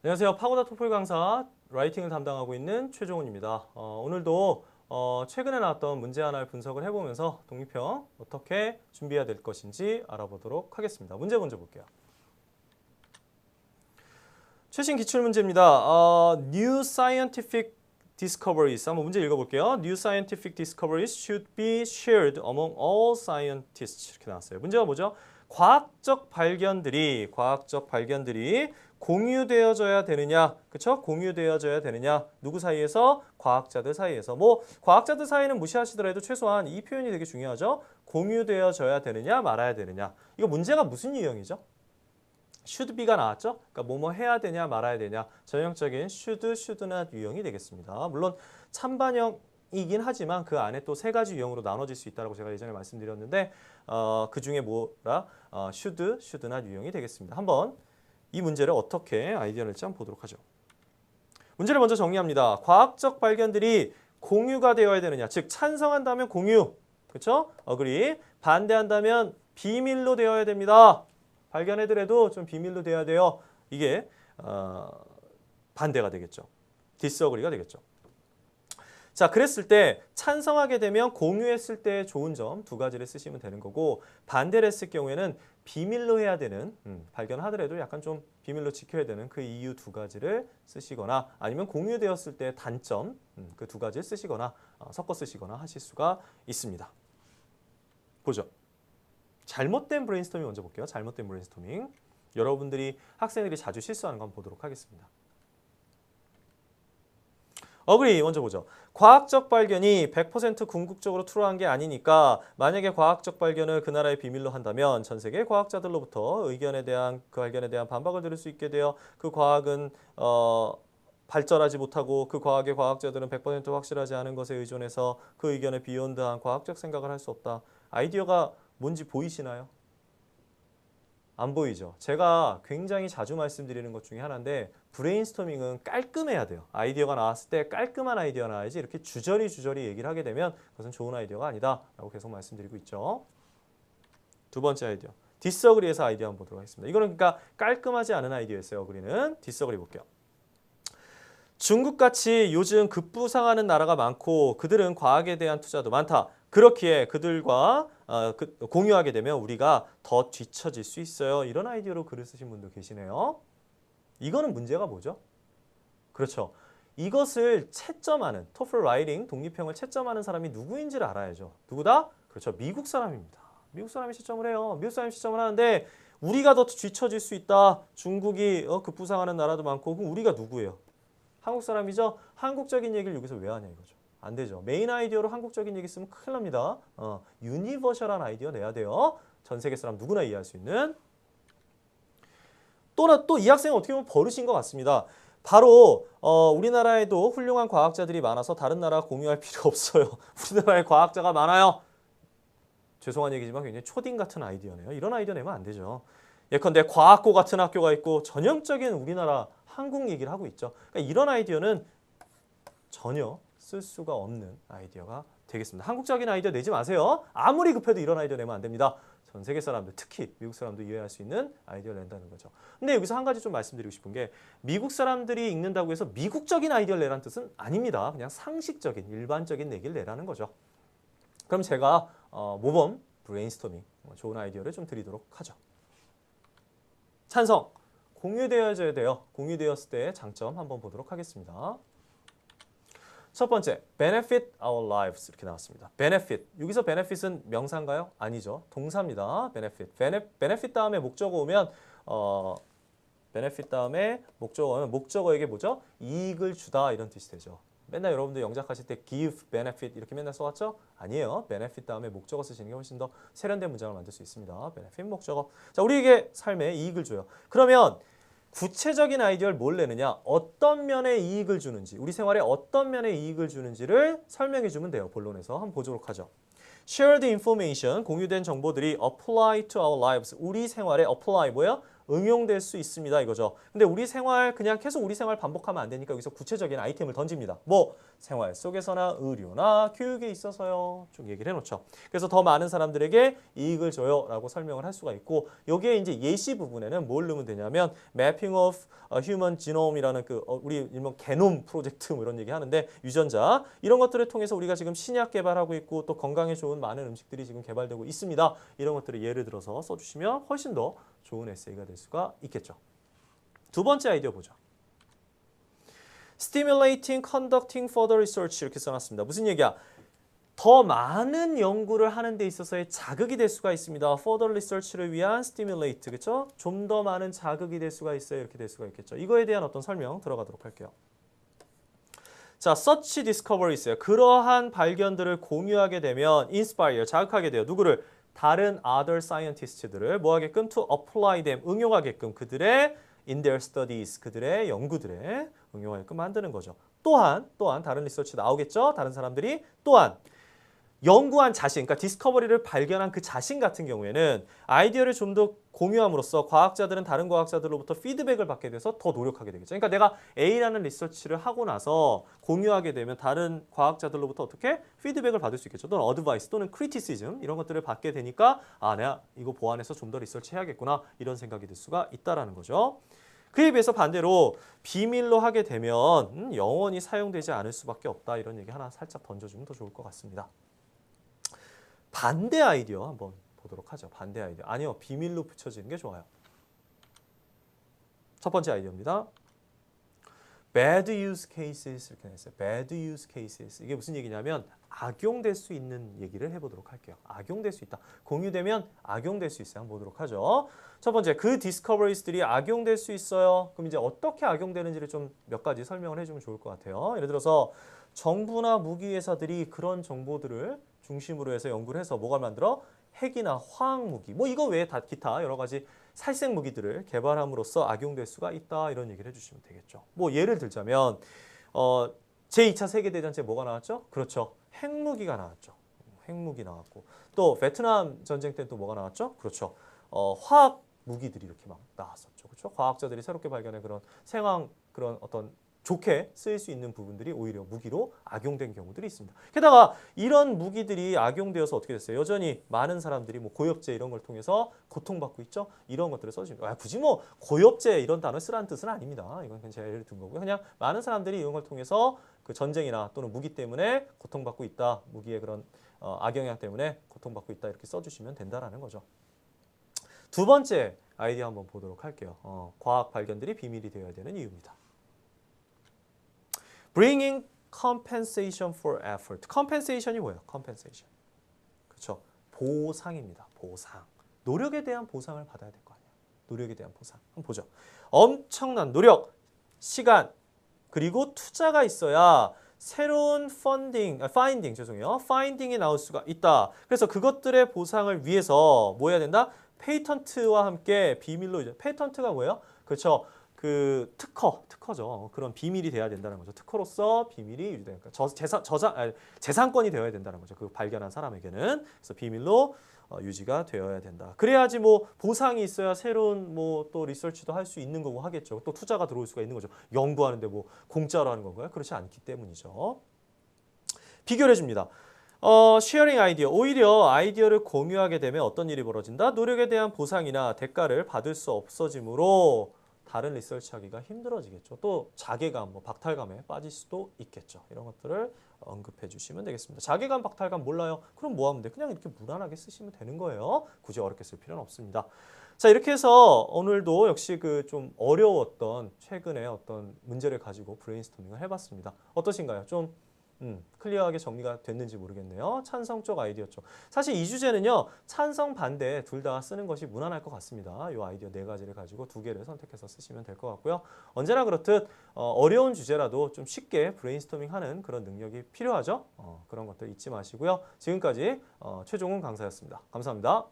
안녕하세요. 파고다 토플 강사 라이팅을 담당하고 있는 최종훈입니다. 오늘도 최근에 나왔던 문제 하나를 분석을 해보면서 독립형 어떻게 준비해야 될 것인지 알아보도록 하겠습니다. 문제 먼저 볼게요. 최신 기출문제입니다. New scientific discoveries. 한번 문제 읽어볼게요. New scientific discoveries should be shared among all scientists. 이렇게 나왔어요. 문제가 뭐죠? 과학적 발견들이 공유되어져야 되느냐, 그렇죠? 공유되어져야 되느냐, 누구 사이에서? 과학자들 사이에서. 뭐 과학자들 사이는 무시하시더라도 최소한 이 표현이 되게 중요하죠. 공유되어져야 되느냐, 말아야 되느냐. 이거 문제가 무슨 유형이죠? should be가 나왔죠? 그러니까 뭐뭐 해야 되냐, 말아야 되냐. 전형적인 should not 유형이 되겠습니다. 물론 찬반형이긴 하지만 그 안에 또 세 가지 유형으로 나눠질 수 있다고 제가 예전에 말씀드렸는데 그 중에 뭐라 should not 유형이 되겠습니다. 한번 이 문제를 어떻게 아이디어를 낼지 한번 보도록 하죠. 문제를 먼저 정리합니다. 과학적 발견들이 공유가 되어야 되느냐, 즉 찬성한다면 공유, 그렇죠? agree. 반대한다면 비밀로 되어야 됩니다. 발견해더라도 좀 비밀로 돼야 돼요. 이게 반대가 되겠죠. disagree가 되겠죠. 자, 그랬을 때 찬성하게 되면 공유했을 때 좋은 점 두 가지를 쓰시면 되는 거고, 반대를 했을 경우에는 비밀로 해야 되는, 발견하더라도 약간 좀 비밀로 지켜야 되는 그 이유 두 가지를 쓰시거나, 아니면 공유되었을 때 단점 그 두 가지를 쓰시거나 섞어 쓰시거나 하실 수가 있습니다. 보죠. 잘못된 브레인스토밍 먼저 볼게요. 잘못된 브레인스토밍. 여러분들이 학생들이 자주 실수하는 거 한번 보도록 하겠습니다. agree 먼저 보죠. 과학적 발견이 100% 궁극적으로 트루한 게 아니니까 만약에 과학적 발견을 그 나라의 비밀로 한다면 전 세계 과학자들로부터 그 발견에 대한 반박을 들을 수 있게 되어 그 과학은 발전하지 못하고 그 과학의 과학자들은 100% 확실하지 않은 것에 의존해서 그 의견에 비욘드한 과학적 생각을 할 수 없다. 아이디어가 뭔지 보이시나요? 안 보이죠? 제가 굉장히 자주 말씀드리는 것 중에 하나인데 브레인스토밍은 깔끔해야 돼요. 아이디어가 나왔을 때 깔끔한 아이디어 나와야지 이렇게 주저리 얘기를 하게 되면 그것은 좋은 아이디어가 아니다 라고 계속 말씀드리고 있죠. 두 번째 아이디어. disagree에서 아이디어 한번 보도록 하겠습니다. 이거는 그러니까 깔끔하지 않은 아이디어였어요. agree는. disagree 볼게요. 중국같이 요즘 급부상하는 나라가 많고 그들은 과학에 대한 투자도 많다. 그렇기에 그들과 공유하게 되면 우리가 더 뒤처질 수 있어요. 이런 아이디어로 글을 쓰신 분도 계시네요. 이거는 문제가 뭐죠? 그렇죠. 이것을 채점하는 토플 라이팅 독립형을 채점하는 사람이 누구인지를 알아야죠. 누구다? 그렇죠. 미국 사람입니다. 미국 사람이 채점을 해요. 미국 사람이 채점을 하는데 우리가 더 뒤처질 수 있다. 중국이 급부상하는 나라도 많고 그럼 우리가 누구예요? 한국 사람이죠. 한국적인 얘기를 여기서 왜 하냐 이거죠. 안 되죠. 메인 아이디어로 한국적인 얘기 쓰면 큰일 납니다. 유니버셜한 아이디어 내야 돼요. 전 세계 사람 누구나 이해할 수 있는. 또 이 학생은 어떻게 보면 버릇인 것 같습니다. 바로 우리나라에도 훌륭한 과학자들이 많아서 다른 나라 공유할 필요 없어요. 우리나라에 과학자가 많아요. 죄송한 얘기지만 굉장히 초딩 같은 아이디어네요. 이런 아이디어 내면 안 되죠. 예컨대 과학고 같은 학교가 있고 전형적인 우리나라 한국 얘기를 하고 있죠. 그러니까 이런 아이디어는 전혀 쓸 수가 없는 아이디어가 되겠습니다. 한국적인 아이디어 내지 마세요. 아무리 급해도 이런 아이디어 내면 안 됩니다. 전 세계 사람들, 특히 미국 사람도 이해할 수 있는 아이디어를 낸다는 거죠. 근데 여기서 한 가지 좀 말씀드리고 싶은 게 미국 사람들이 읽는다고 해서 미국적인 아이디어를 내라는 뜻은 아닙니다. 그냥 상식적인, 일반적인 얘기를 내라는 거죠. 그럼 제가 모범 브레인스토밍, 좋은 아이디어를 좀 드리도록 하죠. 찬성, 공유되어져야 돼요. 공유되었을 때의 장점 한번 보도록 하겠습니다. 첫 번째, benefit our lives 이렇게 나왔습니다. benefit, 여기서 benefit은 명사인가요? 아니죠. 동사입니다. benefit 다음에 목적어 오면 benefit 다음에 목적어 오면 목적어에게 뭐죠? 이익을 주다 이런 뜻이 되죠. 맨날 여러분들 영작하실 때 give, benefit 이렇게 맨날 써왔죠? 아니에요. benefit 다음에 목적어 쓰시는 게 훨씬 더 세련된 문장을 만들 수 있습니다. benefit 목적어. 자, 우리에게 삶에 이익을 줘요. 그러면 구체적인 아이디어를 뭘 내느냐? 어떤 면에 이익을 주는지, 우리 생활에 어떤 면에 이익을 주는지를 설명해 주면 돼요. 본론에서 한번 보도록 하죠. Shared information, 공유된 정보들이 apply to our lives, 우리 생활에 apply 뭐예요? 응용될 수 있습니다 이거죠. 근데 우리 생활 그냥 계속 우리 생활 반복하면 안 되니까 여기서 구체적인 아이템을 던집니다. 뭐 생활 속에서나 의료나 교육에 있어서요. 쭉 얘기를 해놓죠. 그래서 더 많은 사람들에게 이익을 줘요 라고 설명을 할 수가 있고 여기에 이제 예시 부분에는 뭘 넣으면 되냐면 Mapping of Human Genome이라는 그 우리 일명 게놈 프로젝트 뭐 이런 얘기 하는데 유전자 이런 것들을 통해서 우리가 지금 신약 개발하고 있고 또 건강에 좋은 많은 음식들이 지금 개발되고 있습니다. 이런 것들을 예를 들어서 써주시면 훨씬 더 좋은 에세이가 될 수가 있겠죠. 두 번째 아이디어 보죠. Stimulating, conducting further research 이렇게 써놨습니다. 무슨 얘기야? 더 많은 연구를 하는 데 있어서의 자극이 될 수가 있습니다. Further research를 위한 stimulate, 그렇죠? 좀 더 많은 자극이 될 수가 있어요. 이렇게 될 수가 있겠죠. 이거에 대한 어떤 설명 들어가도록 할게요. 자, such discoveries, 그러한 발견들을 공유하게 되면 inspire, 자극하게 돼요. 누구를? 다른 other scientist들을 뭐 하게끔? to apply them, 응용하게끔 그들의 in their studies, 그들의 연구들에 응용하게끔 만드는 거죠. 또한 다른 리서치 나오겠죠? 다른 사람들이 또한 연구한 자신, 그러니까 디스커버리를 발견한 그 자신 같은 경우에는 아이디어를 좀 더 공유함으로써 과학자들은 다른 과학자들로부터 피드백을 받게 돼서 더 노력하게 되겠죠. 그러니까 내가 A라는 리서치를 하고 나서 공유하게 되면 다른 과학자들로부터 어떻게 피드백을 받을 수 있겠죠. 또는 어드바이스 또는 크리티시즘 이런 것들을 받게 되니까 아, 내가 이거 보완해서 좀 더 리서치 해야겠구나 이런 생각이 들 수가 있다라는 거죠. 그에 비해서 반대로 비밀로 하게 되면 영원히 사용되지 않을 수밖에 없다 이런 얘기 하나 살짝 던져주면 더 좋을 것 같습니다. 반대 아이디어 한번 보도록 하죠. 반대 아이디어. 아니요. 비밀로 붙여지는 게 좋아요. 첫 번째 아이디어입니다. Bad use cases 이렇게 했어요. Bad use cases. 이게 무슨 얘기냐면 악용될 수 있는 얘기를 해보도록 할게요. 악용될 수 있다. 공유되면 악용될 수 있어요. 한번 보도록 하죠. 첫 번째, 그 디스커버리스들이 악용될 수 있어요. 그럼 이제 어떻게 악용되는지를 좀 몇 가지 설명을 해주면 좋을 것 같아요. 예를 들어서 정부나 무기 회사들이 그런 정보들을 중심으로 해서 연구를 해서 뭐가 만들어? 핵이나 화학 무기, 뭐 이거 외에 다 기타 여러 가지 살생 무기들을 개발함으로써 악용될 수가 있다 이런 얘기를 해주시면 되겠죠. 뭐 예를 들자면 제2차 세계대전 때 뭐가 나왔죠? 그렇죠. 핵무기가 나왔죠. 핵무기 나왔고 또 베트남 전쟁 때 또 뭐가 나왔죠? 그렇죠. 화학 무기들이 이렇게 막 나왔었죠. 그렇죠? 과학자들이 새롭게 발견한 그런 생황 그런 어떤 좋게 쓰일 수 있는 부분들이 오히려 무기로 악용된 경우들이 있습니다. 게다가 이런 무기들이 악용되어서 어떻게 됐어요? 여전히 많은 사람들이 뭐 고엽제 이런 걸 통해서 고통받고 있죠. 이런 것들을 써주십니다. 굳이 뭐 고엽제 이런 단어 쓰라는 뜻은 아닙니다. 이건 그냥 제가 예를 든 거고요. 그냥 많은 사람들이 이런 걸 통해서 그 전쟁이나 또는 무기 때문에 고통받고 있다. 무기의 그런 악영향 때문에 고통받고 있다. 이렇게 써주시면 된다라는 거죠. 두 번째 아이디어 한번 보도록 할게요. 과학 발견들이 비밀이 되어야 되는 이유입니다. Bringing compensation for effort. compensation이 뭐예요? compensation. 그렇죠. 보상입니다. 보상. 노력에 대한 보상을 받아야 될 거 아니에요. 노력에 대한 보상. 한번 보죠. 엄청난 노력, 시간, 그리고 투자가 있어야 새로운 finding이 나올 수가 있다. 그래서 그것들의 보상을 위해서 뭐 해야 된다? 페이턴트와 함께 비밀로 이제 페이턴트가 뭐예요? 그렇죠. 그 특허죠. 그런 비밀이 돼야 된다는 거죠. 특허로서 비밀이 유지되니까 재산권이 되어야 된다는 거죠. 그 발견한 사람에게는. 그래서 비밀로 유지가 되어야 된다. 그래야지 뭐 보상이 있어야 새로운 뭐 또 리서치도 할 수 있는 거고 하겠죠. 또 투자가 들어올 수가 있는 거죠. 연구하는데 뭐 공짜로 하는 건가요? 그렇지 않기 때문이죠. 비교를 해줍니다. 쉐어링 아이디어. 오히려 아이디어를 공유하게 되면 어떤 일이 벌어진다? 노력에 대한 보상이나 대가를 받을 수 없어지므로 다른 리서치 하기가 힘들어지겠죠. 또 자괴감, 뭐 박탈감에 빠질 수도 있겠죠. 이런 것들을 언급해 주시면 되겠습니다. 자괴감, 박탈감 몰라요? 그럼 뭐 하면 돼? 그냥 이렇게 무난하게 쓰시면 되는 거예요. 굳이 어렵게 쓸 필요는 없습니다. 자, 이렇게 해서 오늘도 역시 그 좀 어려웠던 최근에 어떤 문제를 가지고 브레인스토밍을 해봤습니다. 어떠신가요? 좀 클리어하게 정리가 됐는지 모르겠네요. 찬성 쪽 아이디어 쪽. 사실 이 주제는요. 찬성 반대 둘 다 쓰는 것이 무난할 것 같습니다. 이 아이디어 네 가지를 가지고 두 개를 선택해서 쓰시면 될 것 같고요. 언제나 그렇듯 어려운 주제라도 좀 쉽게 브레인스토밍하는 그런 능력이 필요하죠. 그런 것들 잊지 마시고요. 지금까지 최종훈 강사였습니다. 감사합니다.